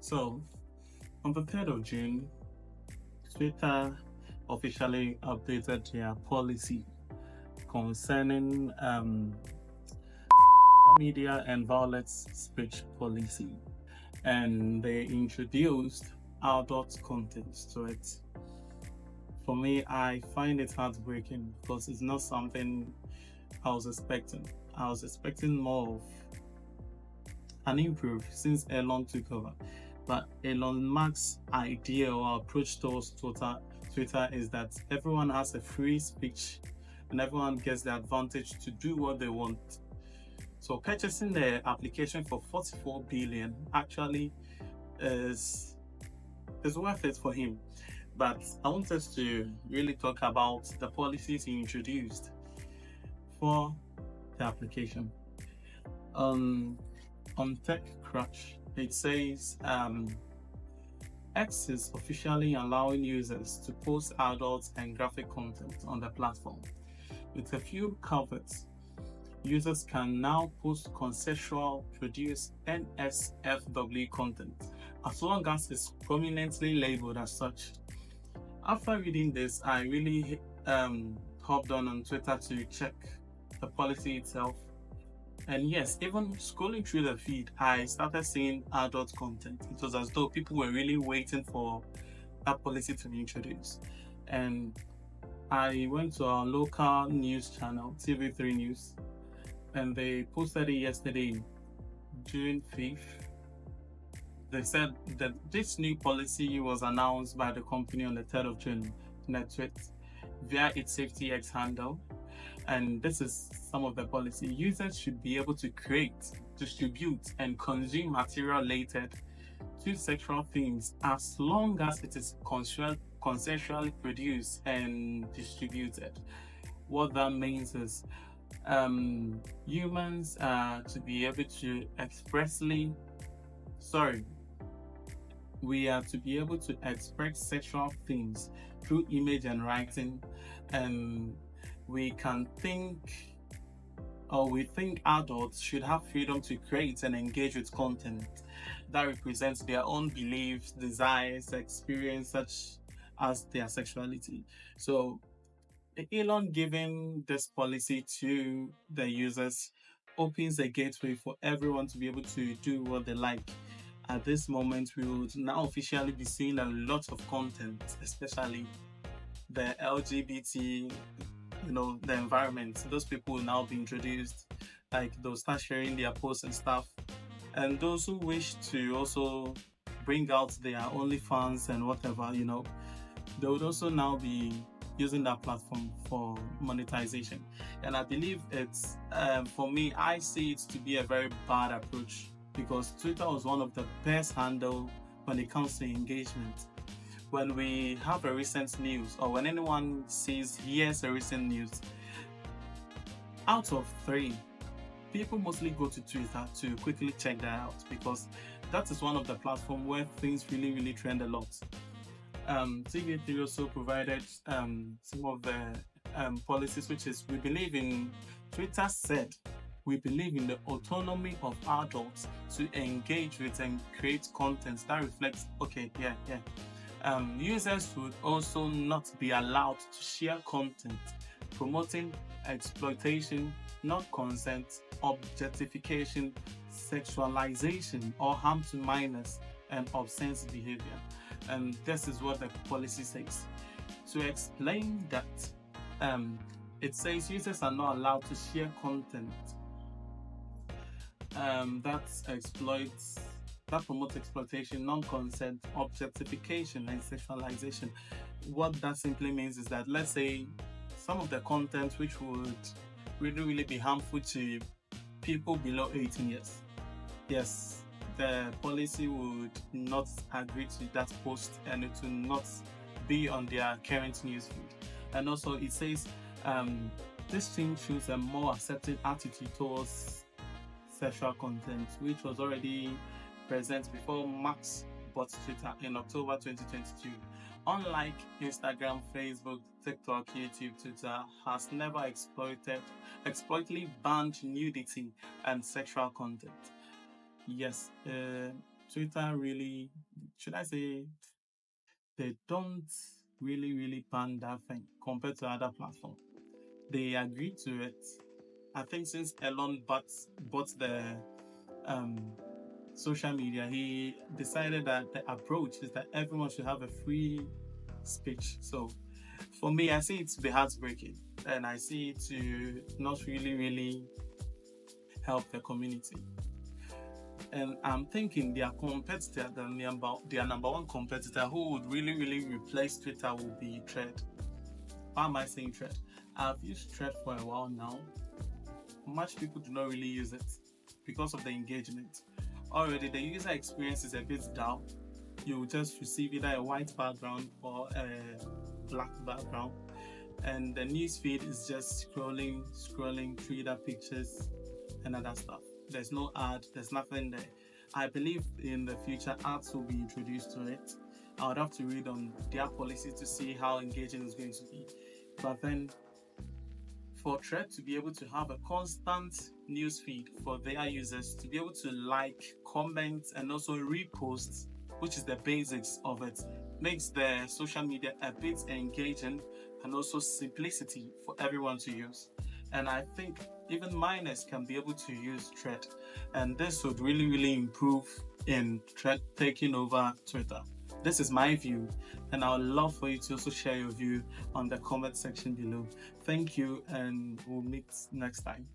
So, on the 3rd of June, Twitter officially updated their policy concerning media and violence speech policy, and they introduced adult content to it. For me, I find it heartbreaking because it's not something I was expecting. I was expecting more of an improve since Elon took over. But Elon Musk's idea or approach towards Twitter is that everyone has a free speech and everyone gets the advantage to do what they want. So purchasing the application for 44 billion actually is worth it for him. But I want us to really talk about the policies he introduced for the application. On TechCrunch, it says X is officially allowing users to post adult and graphic content on the platform. With a few caveats, users can now post consensual produced NSFW content as long as it's prominently labeled as such. After reading this, I really hopped on Twitter to check the policy itself. And yes, even scrolling through the feed, I started seeing adult content. It was as though people were really waiting for that policy to be introduced. And I went to our local news channel, TV3 News, and they posted it yesterday, June 5th. They said that this new policy was announced by the company on the 3rd of June in a tweet via its Safety X handle. And this is some of the policy. Users should be able to create, distribute, and consume material related to sexual themes as long as it is consensually produced and distributed. What that means is humans are to be able to we are to be able to express sexual themes through image and writing, and we think adults should have freedom to create and engage with content that represents their own beliefs, desires, experience, such as their sexuality. So Elon giving this policy to the users opens a gateway for everyone to be able to do what they like. At this moment, we would now officially be seeing a lot of content, especially the LGBT, the environment. Those people will now be introduced, like they'll start sharing their posts and stuff. And those who wish to also bring out their OnlyFans and whatever, they would also now be using that platform for monetization. And I believe it's, for me, I see it to be a very bad approach because Twitter was one of the best handle when it comes to engagement. When we have a recent news or when anyone hears a recent news, out of 3, people mostly go to Twitter to quickly check that out because that is one of the platforms where things really, really trend a lot. TV3 also provided some of the policies, which is Twitter said, we believe in the autonomy of adults to engage with and create content that reflects, users would also not be allowed to share content promoting exploitation, non-consent, objectification, sexualization, or harm to minors and obscene behavior. And this is what the policy says. To explain that, it says users are not allowed to share content that promotes exploitation, non-consent, objectification, and sexualization. What that simply means is that, let's say, some of the content which would really, really be harmful to people below 18 years. Yes, the policy would not agree to that post and it will not be on their current newsfeed. And also it says this thing shows a more accepting attitude towards sexual content, which was already present before Max bought Twitter in October 2022. Unlike Instagram, Facebook, TikTok, YouTube, Twitter has never explicitly banned nudity and sexual content. Yes, Twitter really, should I say, they don't really ban that thing compared to other platforms. They agree to it. I think since Elon bought the um, social media, he decided that the approach is that everyone should have a free speech. So for me, I see it to be heartbreaking, and I see it to not really help the community. And I'm thinking their competitor, their number one competitor, who would really replace Twitter, will be Thread. Why am I saying Thread? I've used Thread for a while now. Much people do not really use it because of the engagement. Already, the user experience is a bit dull. You just receive either a white background or a black background, and the news feed is just scrolling through the pictures and other stuff. There's no ad, there's nothing there. I believe in the future ads will be introduced to it. I would have to read on their policy to see how engaging it's going to be. But then for Thread to be able to have a constant news feed for their users to be able to like, comment, and also repost, which is the basics of it, makes the social media a bit engaging and also simplicity for everyone to use. And I think even minors can be able to use Thread, and this would really improve in Thread taking over Twitter. This is my view, and I would love for you to also share your view on the comment section below. Thank you, and we'll meet next time.